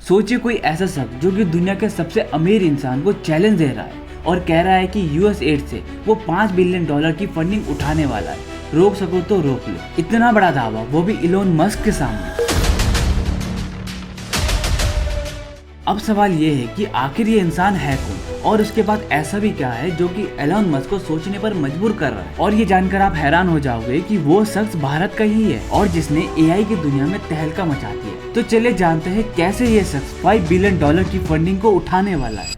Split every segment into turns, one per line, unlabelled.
सोचिए कोई ऐसा शख्स जो कि दुनिया के सबसे अमीर इंसान को चैलेंज दे रहा है और कह रहा है कि यूएस एड से वो $5 बिलियन की फंडिंग उठाने वाला है। रोक सको तो रोक लो। इतना बड़ा दावा, वो भी इलोन मस्क के सामने। अब सवाल ये है कि आखिर ये इंसान है कौन और उसके बाद ऐसा भी क्या है जो कि एलोन मस्क को सोचने पर मजबूर कर रहा है। और ये जानकर आप हैरान हो जाओगे कि वो शख्स भारत का ही है और जिसने एआई की दुनिया में तहलका मचा दी है। तो चलिए जानते हैं कैसे ये शख्स $5 बिलियन की फंडिंग को उठाने वाला है।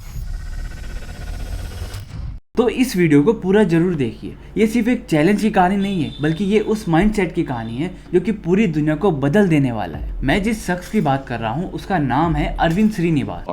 तो इस वीडियो को पूरा जरूर देखिए। ये सिर्फ एक चैलेंज की कहानी नहीं है, बल्कि ये उस माइंडसेट की कहानी है जो कि पूरी दुनिया को बदल देने वाला है। मैं जिस शख्स की बात कर रहा हूँ उसका नाम है अरविंद श्रीनिवास।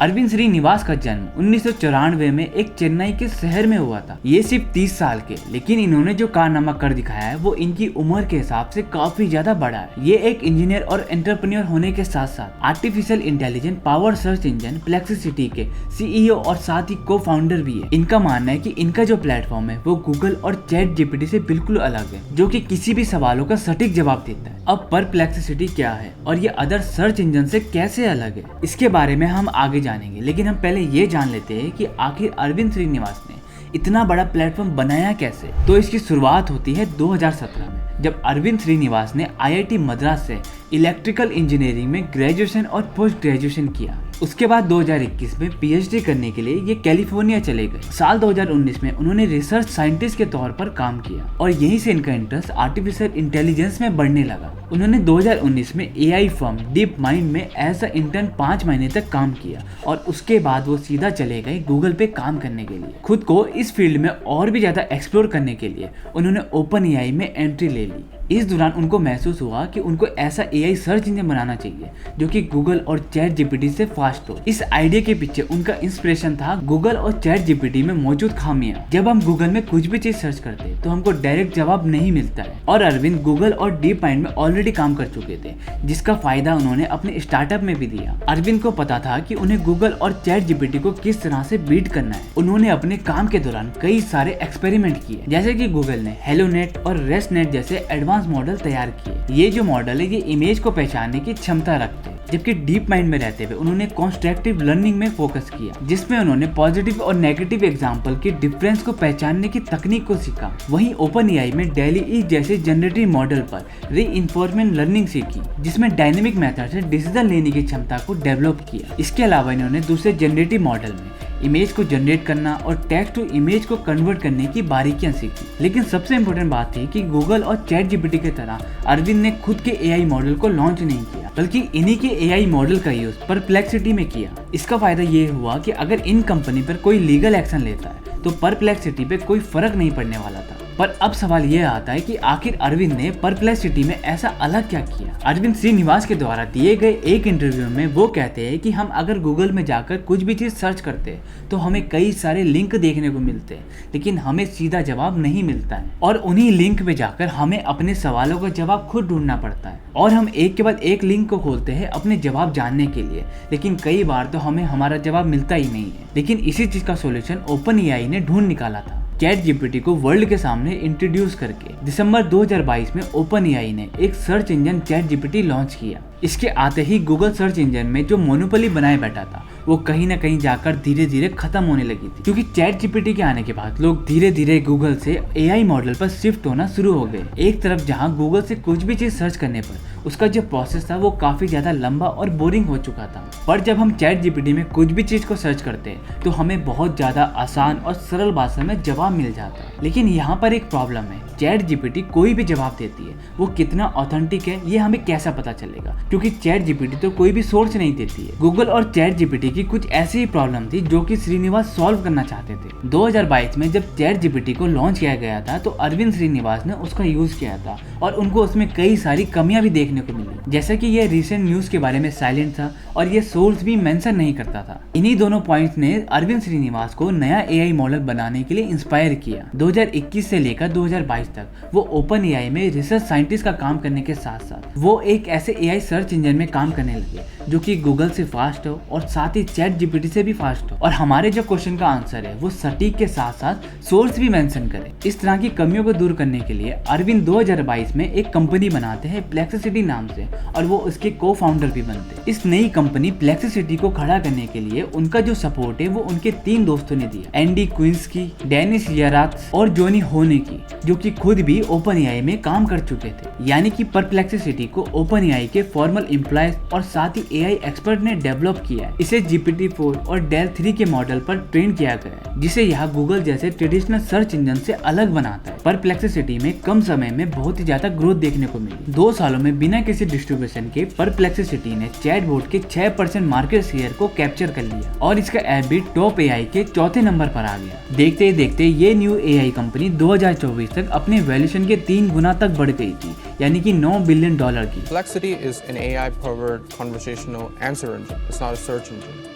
अरविंद श्रीनिवास का जन्म 1994 में एक चेन्नई के शहर में हुआ था। ये सिर्फ 30 साल के, लेकिन इन्होंने जो कारनामा कर दिखाया है वो इनकी उम्र के हिसाब से काफी ज्यादा बड़ा है। ये एक इंजीनियर और एंटरप्रेन्योर होने के साथ साथ artificial intelligence power search engine Perplexity के सीईओ और साथ ही को फाउंडर भी है। इनका मानना है कि इनका जो प्लेटफॉर्म है वो गूगल और चैट जीपीटी से बिल्कुल अलग है, जो कि किसी भी सवालों का सटीक जवाब देता है। अब परप्लेक्सिसिटी क्या है और ये अदर सर्च इंजन से कैसे अलग है, इसके बारे में हम आगे जानेंगे। लेकिन हम पहले ये जान लेते हैं कि आखिर अरविंद श्रीनिवास ने इतना बड़ा प्लेटफॉर्म बनाया कैसे। तो इसकी शुरुआत होती है 2017 में, जब अरविंद श्रीनिवास ने आईआईटी मद्रास से इलेक्ट्रिकल इंजीनियरिंग में ग्रेजुएशन और पोस्ट ग्रेजुएशन किया। उसके बाद 2021 में पीएचडी करने के लिए ये कैलिफोर्निया चले गए। साल 2019 में उन्होंने रिसर्च साइंटिस्ट के तौर पर काम किया और यहीं से इनका इंटरेस्ट आर्टिफिशियल इंटेलिजेंस में बढ़ने लगा। उन्होंने 2019 में एआई फर्म डीप माइंड में एज अ इंटर्न 5 महीने तक काम किया और उसके बाद वो सीधा चले गए गूगल पे काम करने के लिए। खुद को इस फील्ड में और भी ज्यादा एक्सप्लोर करने के लिए उन्होंने ओपन एआई में एंट्री ले ली। इस दौरान उनको महसूस हुआ कि उनको ऐसा एआई सर्च इंजन बनाना चाहिए जो कि गूगल और चैट जीपीटी से फास्ट हो। इस आइडिया के पीछे उनका इंस्पिरेशन था गूगल और चैट जीपीटी में मौजूद खामियां। जब हम गूगल में कुछ भी चीज सर्च करते हैं तो हमको डायरेक्ट जवाब नहीं मिलता है, और अरविंद गूगल और डीप माइंड में ऑलरेडी काम कर चुके थे, जिसका फायदा उन्होंने अपने स्टार्टअप में भी दिया। अरविंद को पता था कि उन्हें गूगल और चैट जीपीटी को किस तरह से बीट करना है। उन्होंने अपने काम के दौरान कई सारे एक्सपेरिमेंट किए, जैसे कि गूगल ने हेलोनेट और रेस्टनेट जैसे एडवांस मॉडल तैयार किए। ये जो मॉडल है ये इमेज को पहचानने की क्षमता रखते हैं, जबकि डीप माइंड में रहते हुए उन्होंने कंस्ट्रक्टिव लर्निंग में फोकस किया, जिसमें उन्होंने पॉजिटिव और नेगेटिव एग्जांपल के डिफरेंस को पहचानने की तकनीक को सीखा। वहीं ओपन एआई में डेली जैसे जनरेटिव मॉडल पर रीइंफोर्समेंट लर्निंग सीखी, जिसमें डायनेमिक मेथड से डिसीजन लेने की क्षमता को डेवलप किया। इसके अलावा इन्होंने दूसरे जनरेटिव मॉडल में इमेज को जनरेट करना और टेक्स्ट टू इमेज को कन्वर्ट करने की बारीकियां सीखी। लेकिन सबसे इम्पोर्टेंट बात थी कि गूगल और चैट जीपीटी की तरह अरविंद ने खुद के एआई मॉडल को लॉन्च नहीं किया, बल्कि इन्हीं के एआई मॉडल का यूज परप्लेक्सिटी में किया। इसका फायदा ये हुआ कि अगर इन कंपनी पर कोई लीगल एक्शन लेता है तो परप्लेक्सिटी पे कोई फर्क नहीं पड़ने वाला था। पर अब सवाल ये आता है कि आखिर अरविंद ने परप्लेक्सिटी में ऐसा अलग क्या किया। अरविंद श्रीनिवास के द्वारा दिए गए एक इंटरव्यू में वो कहते हैं कि हम अगर गूगल में जाकर कुछ भी चीज सर्च करते हैं तो हमें कई सारे लिंक देखने को मिलते हैं, लेकिन हमें सीधा जवाब नहीं मिलता है, और उन्हीं लिंक पे जाकर हमें अपने सवालों का जवाब खुद ढूंढना पड़ता है। और हम एक के बाद एक लिंक को खोलते हैं अपने जवाब जानने के लिए, लेकिन कई बार तो हमें हमारा जवाब मिलता ही नहीं है। लेकिन इसी चीज का सोल्यूशन ओपन एआई ने ढूंढ निकाला था। चैट जीपीटी को वर्ल्ड के सामने इंट्रोड्यूस करके दिसंबर 2022 में ओपन एआई ने एक search engine chat GPT launch किया। इसके आते ही गूगल सर्च इंजन में जो मोनोपोली बनाए बैठा था वो कहीं ना कहीं जाकर धीरे धीरे खत्म होने लगी थी, क्योंकि चैट जीपीटी के आने के बाद लोग धीरे धीरे गूगल से एआई मॉडल पर शिफ्ट होना शुरू हो गए। एक तरफ जहां गूगल से कुछ भी चीज सर्च करने पर उसका जो प्रोसेस था वो काफी ज्यादा लंबा और बोरिंग हो चुका था, पर जब हम चैट जीपीटी में कुछ भी चीज को सर्च करते हैं तो हमें बहुत ज्यादा आसान और सरल भाषा में जवाब मिल जाता है। लेकिन यहाँ पर एक प्रॉब्लम है, चैट जीपीटी कोई भी जवाब देती है, वो कितना ऑथेंटिक है ये हमें कैसा पता चलेगा, क्योंकि चैट जीपीटी तो कोई भी सोर्स नहीं देती है। गूगल और चैट जीपीटी की कुछ ऐसी ही प्रॉब्लम थी जो कि श्रीनिवास सॉल्व करना चाहते थे। 2022 में जब चैट जीपीटी को लॉन्च किया गया था तो अरविंद श्रीनिवास ने उसका यूज किया था और उनको उसमें कई सारी कमियां भी देखने को मिली, जैसे कि ये रिसेंट न्यूज के बारे में साइलेंट था और ये सोर्स भी मेंशन नहीं करता था। इन्हीं दोनों पॉइंट्स ने अरविंद श्रीनिवास को नया एआई मॉडल बनाने के लिए इंस्पायर किया। 2021 से लेकर 2022 तक वो ओपन एआई में रिसर्च साइंटिस्ट का काम करने के साथ साथ वो एक ऐसे एआई सर्च इंजन में काम करने लगे जो कि गूगल से फास्ट हो और साथ ही चैट जीपीटी से भी फास्ट हो, और हमारे जो क्वेश्चन का आंसर है वो सटीक के साथ साथ सोर्स भी मेंशन करे। इस तरह की कमियों को दूर करने के लिए अरविंद 2022 में एक कंपनी बनाते हैं प्लेक्सिसिटी नाम से, और वो उसके को फाउंडर भी बनते। इस नई कंपनी Perplexity को खड़ा करने के लिए उनका जो सपोर्ट है वो उनके 3 दोस्तों ने दिया, एंडी क्विंस्की, डेनिस येरात्स और जॉनी होनेकी, जो कि खुद भी OpenAI में काम कर चुके थे। यानी कि Perplexity को OpenAI के फॉर्मल एम्प्लॉयज और साथ ही AI एक्सपर्ट ने डेवलप किया है। इसे GPT-4 और Dell 3 के मॉडल पर ट्रेन किया गया है, जिसे यहाँ गूगल जैसे ट्रेडिशनल सर्च इंजन से अलग बनाता है। Perplexity में कम समय में बहुत ही ज्यादा ग्रोथ देखने को मिली। 2 सालों में बिना किसी डिस्ट्रीब्यूशन के Perplexity ने चैटबॉट के 6% मार्केट शेयर को कैप्चर कर लिया और इसका ऐप भी टॉप AI के 4थे नंबर पर आ गया। देखते ही देखते ये न्यू AI कंपनी 2024 तक अपने वैल्यूएशन के 3 गुना तक बढ़ गई थी, यानी कि $9 बिलियन की।
Perplexity is an AI-powered conversational answer engine. It's not a search engine.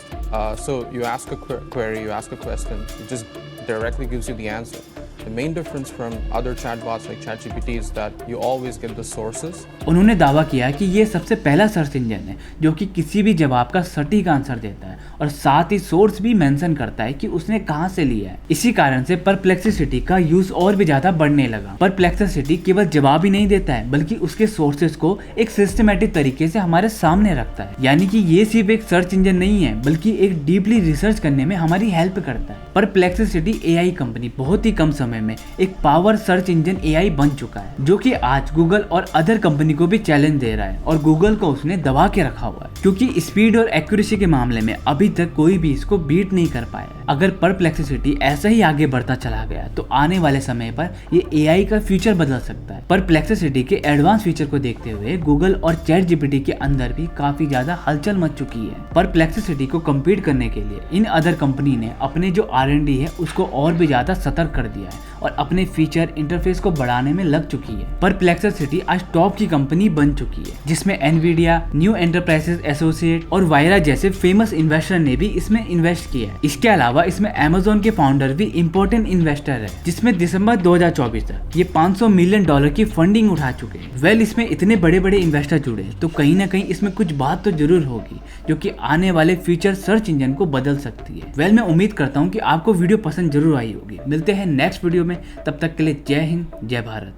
So you ask a query, you ask a question, it just directly gives you the answer. The main difference from other chatbots like ChatGPT is that you always get the sources.
उन्होंने दावा किया कि ये सबसे पहला search engine है जो कि किसी भी जवाब का सटीक आंसर देता है और साथ ही सोर्स भी मेंशन करता है कि उसने कहां से लिया है। इसी कारण से Perplexity का यूज और भी ज्यादा बढ़ने लगा। Perplexity केवल जवाब ही नहीं देता है बल्कि उसके सोर्सेज को एक सिस्टमैटिक तरीके से हमारे सामने रखता है, यानी कि ये सिर्फ एक सर्च इंजन नहीं है बल्कि एक डीपली रिसर्च करने में हमारी हेल्प करता है। Perplexity AI कंपनी बहुत ही कम समय में एक पावर सर्च इंजन AI बन चुका है, जो कि आज गूगल और अदर कंपनी को भी चैलेंज दे रहा है और गूगल को उसने दबा के रखा हुआ है, क्योंकि स्पीड और एक्यूरेसी के मामले में अभी तक कोई भी इसको बीट नहीं कर पाया है। अगर Perplexity ऐसा ही आगे बढ़ता चला गया तो आने वाले समय पर ये AI का फ्यूचर बदल सकता है। Perplexity के एडवांस फीचर को देखते हुए गूगल और ChatGPT के अंदर भी काफी ज्यादा हलचल मच चुकी है। Perplexity को कम्पीट करने के लिए इन अदर कंपनी ने अपने जो R&D है उसको और भी ज्यादा सतर्क कर दिया है और अपने फीचर इंटरफेस को बढ़ाने में लग चुकी है। Perplexity आज टॉप की कंपनी बन चुकी है, जिसमें Nvidia, न्यू एंटरप्राइजेस एसोसिएट और वायरा जैसे फेमस इन्वेस्टर ने भी इसमें इन्वेस्ट किया है। इसके अलावा इसमें Amazon के फाउंडर भी इम्पोर्टेंट इन्वेस्टर है, जिसमें दिसंबर 2024 तक ये $500 मिलियन की फंडिंग उठा चुके हैं। इसमें इतने बड़े बड़े इन्वेस्टर जुड़े तो कहीं ना कहीं इसमें कुछ बात तो जरूर होगी जो कि आने वाले फ्यूचर सर्च इंजन को बदल सकती है। मैं उम्मीद करता हूँ कि आपको वीडियो पसंद जरूर आई होगी। मिलते हैं नेक्स्ट वीडियो में, तब तक के लिए जय हिंद, जय भारत।